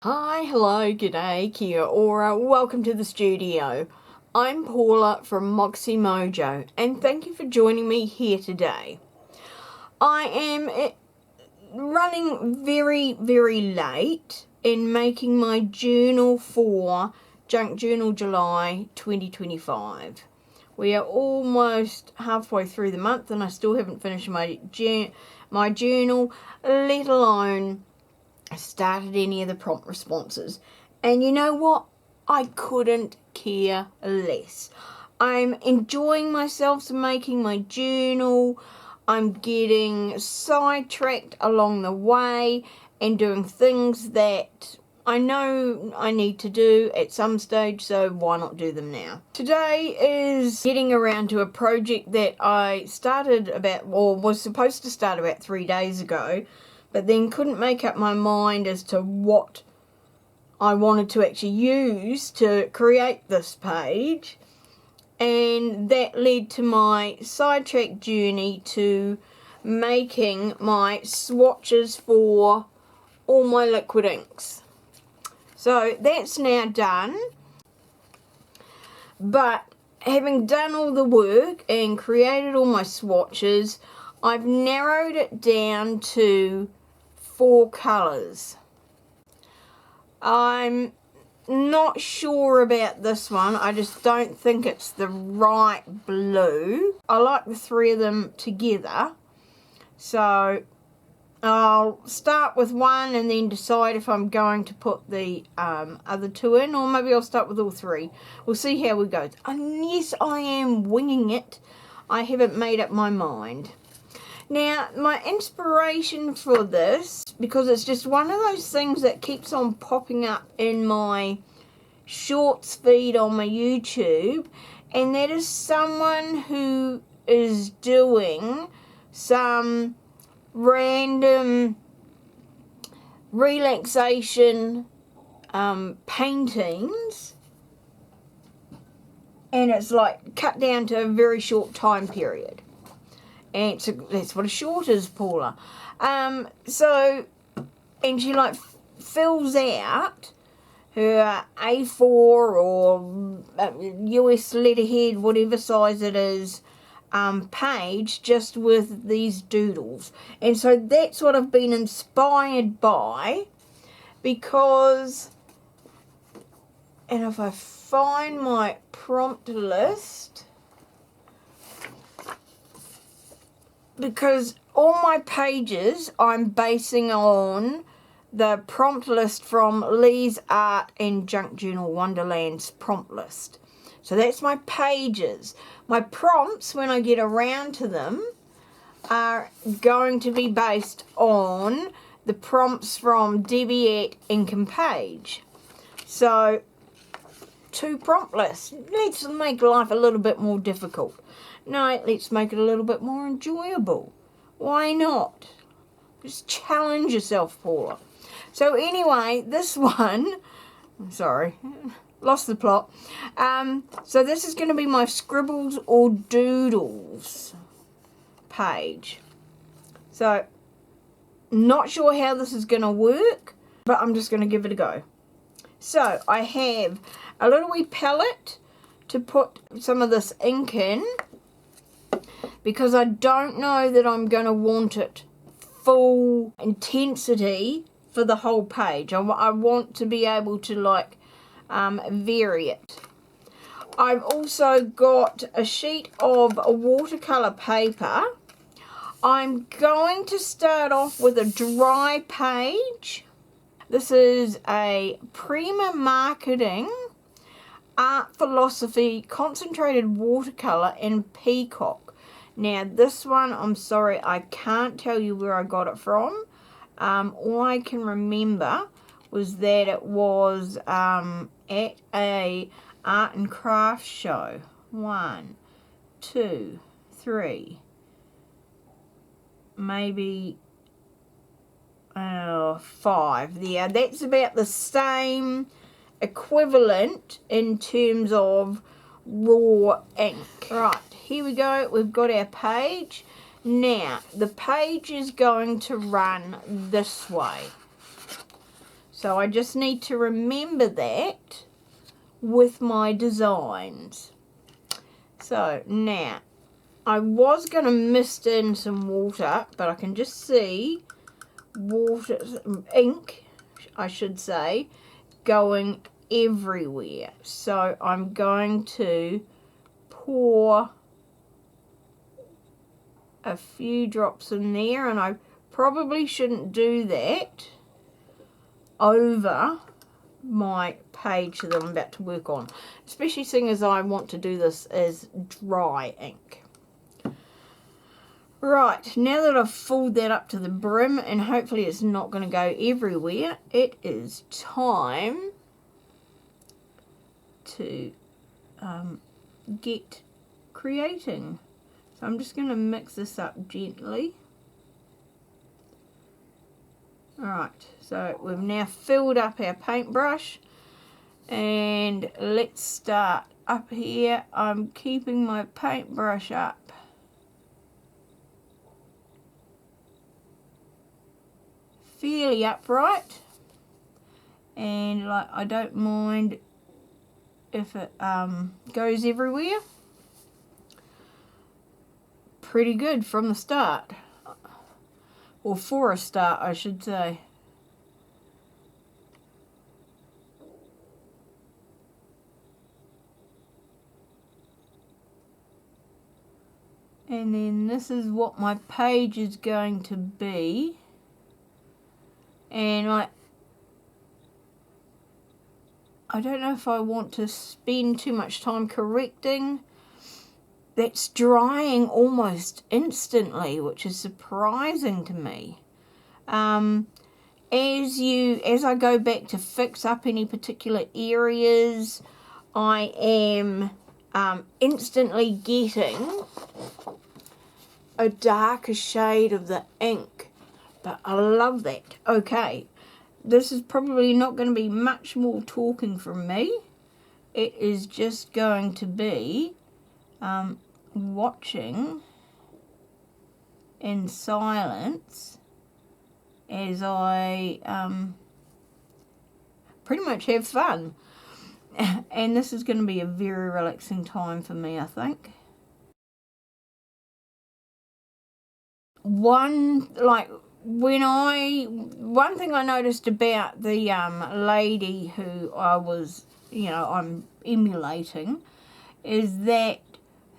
Hi, hello, g'day, kia ora, welcome to the studio. I'm Paula from MoxyMojo and thank you for joining me here today. I am running very late in making my journal for Junk Journal July 2025. We are almost halfway through the month and I still haven't finished my journal, let alone started any of the prompt responses. And you know what? I couldn't care less. I'm enjoying myself making my journal. I'm getting sidetracked along the way and doing things that I know I need to do at some stage, so why not do them now? Today is getting around to a project that I started was supposed to start about 3 days ago, but then couldn't make up my mind as to what I wanted to actually use to create this page, and that led to my sidetrack journey to making my swatches for all my liquid inks. So that's now done, but having done all the work and created all my swatches, I've narrowed it down to 4 colours. I'm not sure about this one. I just don't think it's the right blue. I like the 3 of them together. So I'll start with one and then decide if I'm going to put the other 2 in, or maybe I'll start with all 3. We'll see how we go. And yes, I am winging it. I haven't made up my mind. Now, my inspiration for this, because it's just one of those things that keeps on popping up in my shorts feed on my YouTube, and that is someone who is doing some random relaxation paintings, and it's like cut down to a very short time period. And that's what a short is, Paula. And she like fills out her A4 or US letterhead, whatever size it is, page just with these doodles. And so that's what I've been inspired by, because, and if I find my prompt list, because all my pages I'm basing on the prompt list from Lee's Art and Junk Journal Wonderland's prompt list. So that's my pages. My prompts, when I get around to them, are going to be based on the prompts from Debbie at Ink and Page. So 2 prompt lists. Let's make life a little bit more difficult. No, let's make it a little bit more enjoyable. Why not? Just challenge yourself, Paula. So anyway, this one, I'm sorry, lost the plot. So this is going to be my Scribbles or Doodles page. So, not sure how this is going to work, but I'm just going to give it a go. So, I have a little wee palette to put some of this ink in, because I don't know that I'm going to want it full intensity for the whole page. I want to be able to like vary it. I've also got a sheet of watercolour paper. I'm going to start off with a dry page. This is a Prima Marketing Art Philosophy Concentrated Watercolour in Peacock. Now this one, I'm sorry, I can't tell you where I got it from. All I can remember was that it was at a art and craft show. 1, 2, 3, maybe 5. Yeah, that's about the same equivalent in terms of raw ink. Right, here we go. We've got our page. Now, the page is going to run this way. So I just need to remember that with my designs. So now, I was going to mist in some water, but I can just see water, ink, I should say, going everywhere. So I'm going to pour a few drops in there, and I probably shouldn't do that over my page that I'm about to work on, especially seeing as I want to do this as dry ink. Right, now that I've filled that up to the brim and hopefully it's not going to go everywhere, it is time to get creating. So I'm just going to mix this up gently. Alright, so we've now filled up our paintbrush, and let's start up here. I'm keeping my paintbrush up fairly upright, and like I don't mind if it goes everywhere. Pretty good from the start, or for a start I should say. And then this is what my page is going to be, and I don't know if I want to spend too much time correcting. That's drying almost instantly, which is surprising to me. As I go back to fix up any particular areas, I am instantly getting a darker shade of the ink. But I love that. Okay, this is probably not going to be much more talking from me. It is just going to be watching in silence as I pretty much have fun. And this is going to be a very relaxing time for me, I think. One thing I noticed about the lady who I'm emulating is that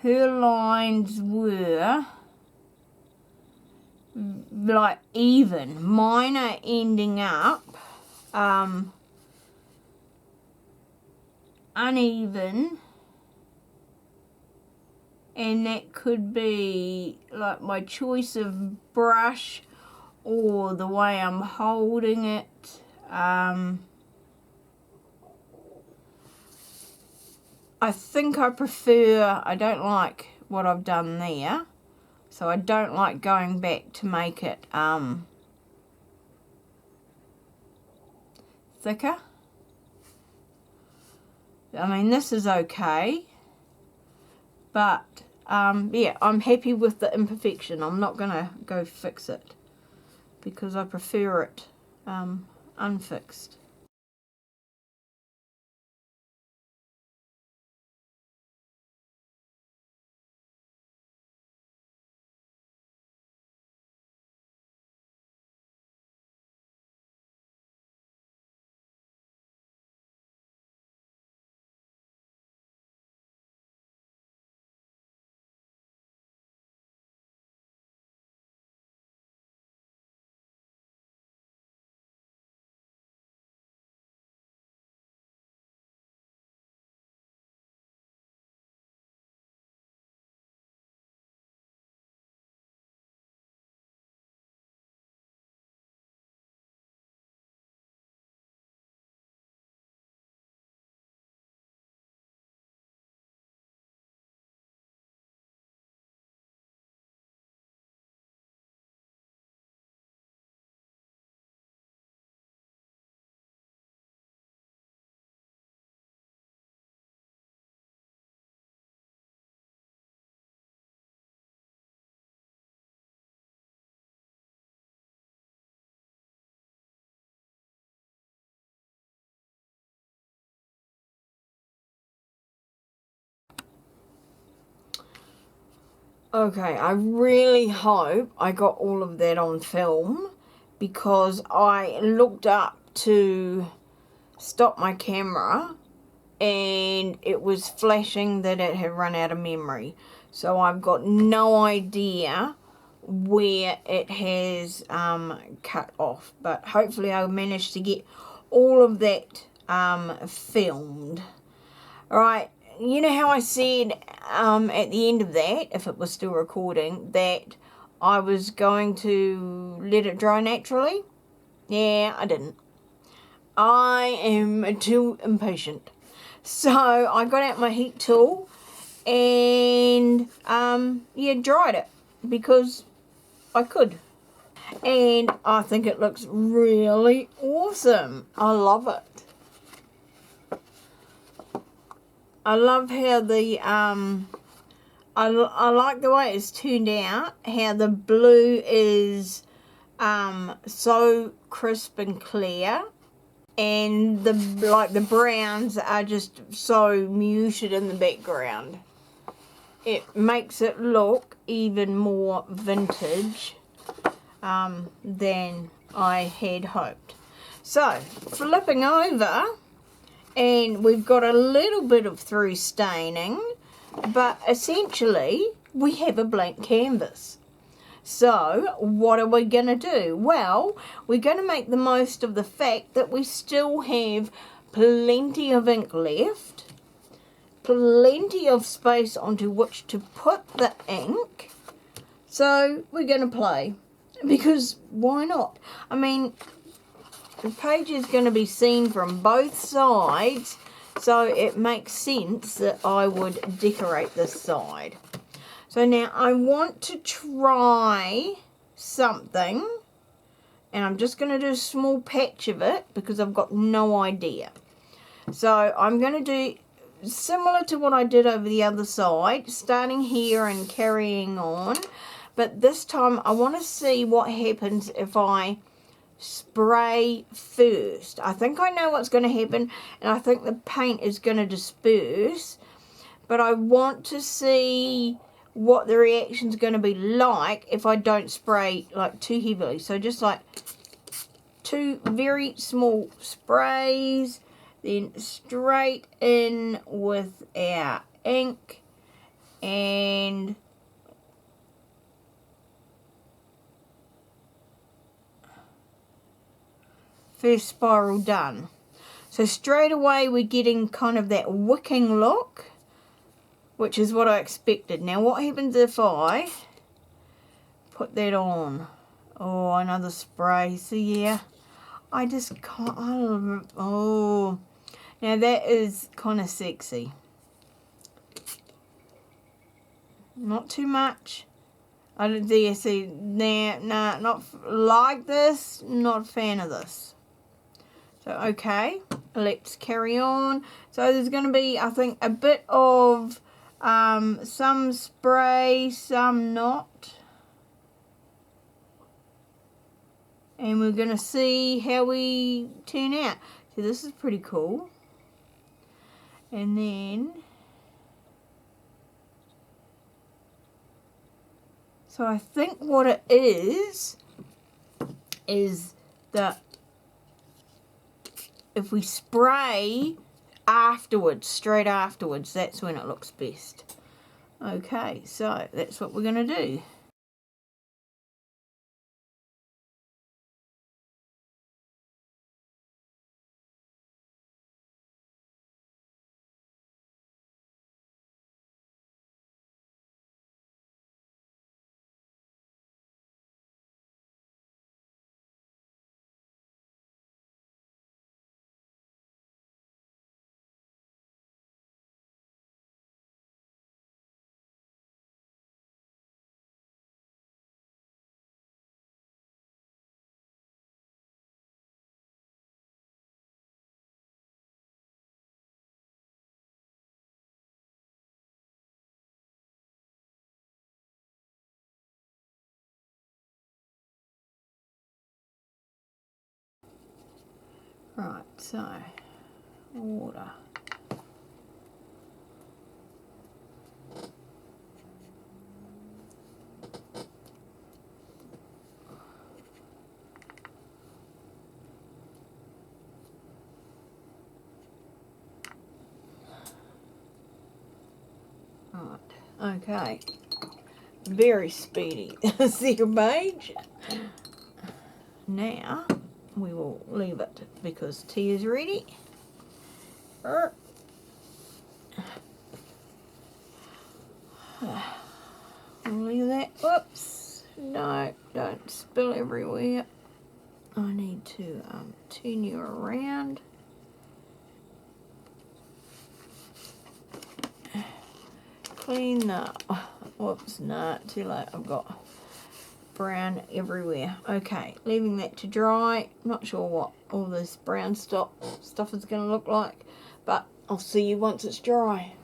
her lines were like even. Mine are ending up uneven, and that could be like my choice of brush or the way I'm holding it. I think I don't like what I've done there, so I don't like going back to make it thicker. I mean, this is okay, but yeah, I'm happy with the imperfection. I'm not going to go fix it because I prefer it unfixed. Okay, I really hope I got all of that on film, because I looked up to stop my camera and it was flashing that it had run out of memory. So I've got no idea where it has cut off, but hopefully I'll manage to get all of that filmed. Alright, you know how I said at the end of that, if it was still recording, that I was going to let it dry naturally? Yeah, I didn't. I am too impatient. So I got out my heat tool and yeah, dried it because I could. And I think it looks really awesome. I love it. I love how the I like the way it's turned out, how the blue is so crisp and clear, and the browns are just so muted in the background. It makes it look even more vintage than I had hoped. So, flipping over, and we've got a little bit of through staining, but essentially we have a blank canvas. So what are we going to do? Well, we're going to make the most of the fact that we still have plenty of ink left, plenty of space onto which to put the ink. So we're going to play, because why not? I mean, the page is going to be seen from both sides, so it makes sense that I would decorate this side. So now I want to try something, and I'm just going to do a small patch of it because I've got no idea. So I'm going to do similar to what I did over the other side, starting here and carrying on. But this time I want to see what happens if I spray first. I think I know what's going to happen, and I think the paint is going to disperse, but I want to see what the reaction's going to be like if I don't spray like too heavily. So just like 2 very small sprays, then straight in with our ink, and first spiral done. So straight away we're getting kind of that wicking look, which is what I expected. Now what happens if I put that on? Oh, another spray. So yeah, I just can't. Oh, now that is kind of sexy. Not too much. I don't dare see. Nah, not like this. Not a fan of this. So okay, let's carry on. So there's going to be, I think, a bit of some spray, some not. And we're going to see how we turn out. So this is pretty cool. And then, so I think what it is that if we spray afterwards, straight afterwards, that's when it looks best. Okay, so that's what we're going to do. Right, so water. Okay, very speedy. Second page. Now we will leave it because tea is ready. We'll leave that. Whoops. No, don't spill everywhere. I need to turn you around. Clean up. Whoops, no, too late. I've got brown everywhere. Okay, leaving that to dry. Not sure what all this brown stuff is going to look like, but I'll see you once it's dry.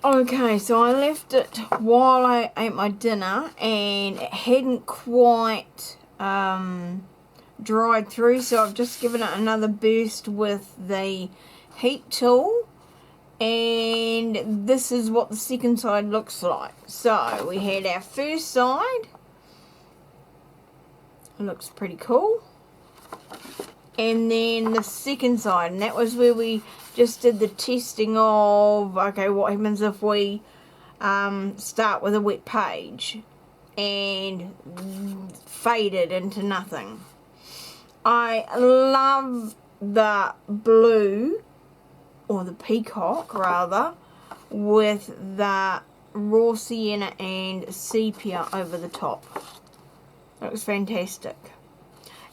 Okay, so I left it while I ate my dinner, and it hadn't quite dried through, so I've just given it another burst with the heat tool. And this is what the second side looks like. So we had our first side. It looks pretty cool. And then the second side, and that was where we just did the testing of, okay, what happens if we start with a wet page and fade it into nothing. I love the blue, or the peacock rather, with the raw sienna and sepia over the top. It was fantastic.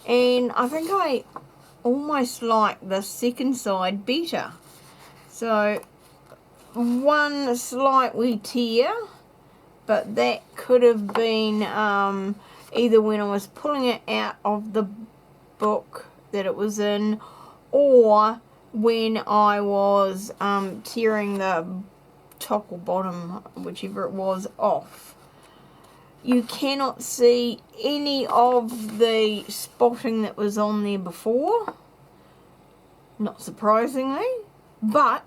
And I think I almost like the second side better. So one slight wee tear, but that could have been either when I was pulling it out of the book that it was in, or when I was tearing the top or bottom, whichever it was, off. You cannot see any of the spotting that was on there before, not surprisingly, but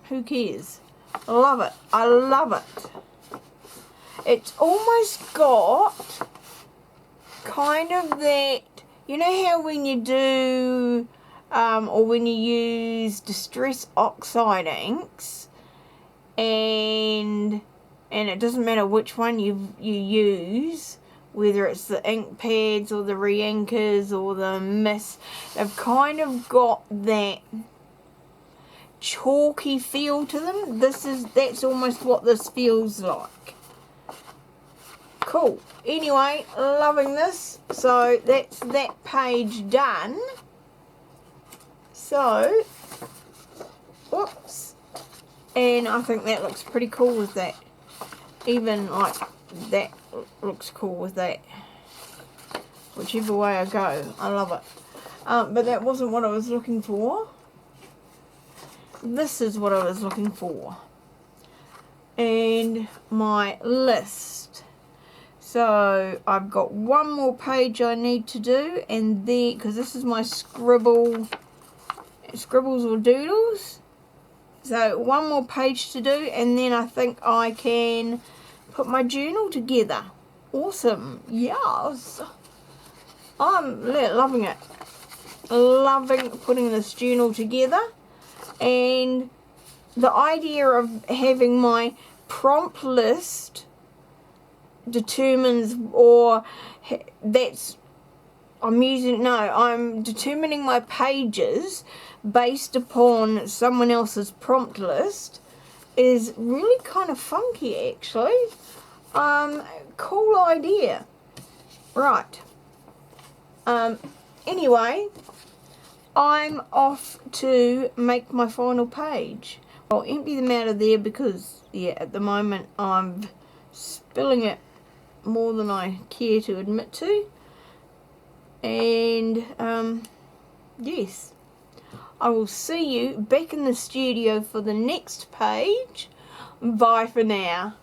who cares? I love it. I love it. It's almost got kind of that, you know how when you do or when you use Distress Oxide inks, and it doesn't matter which one you use, whether it's the ink pads or the re-inkers or the mist, they've kind of got that chalky feel to them. That's almost what this feels like. Cool. Anyway, loving this. So that's that page done. So, whoops, and I think that looks pretty cool with that. Even like that looks cool with that. Whichever way I go, I love it. But that wasn't what I was looking for. This is what I was looking for. And my list. So I've got one more page I need to do, and then, because this is my Scribbles or Doodles. So one more page to do, and then I think I can put my journal together. Awesome. Yes. I'm loving it. Loving putting this journal together. And the idea of having my prompt list determines, or that's, I'm determining my pages based upon someone else's prompt list is really kind of funky, actually. Cool idea. Right. Anyway, I'm off to make my final page. I'll empty them out of there because, yeah, at the moment I'm spilling it more than I care to admit to. And, yes. I will see you back in the studio for the next page. Bye for now.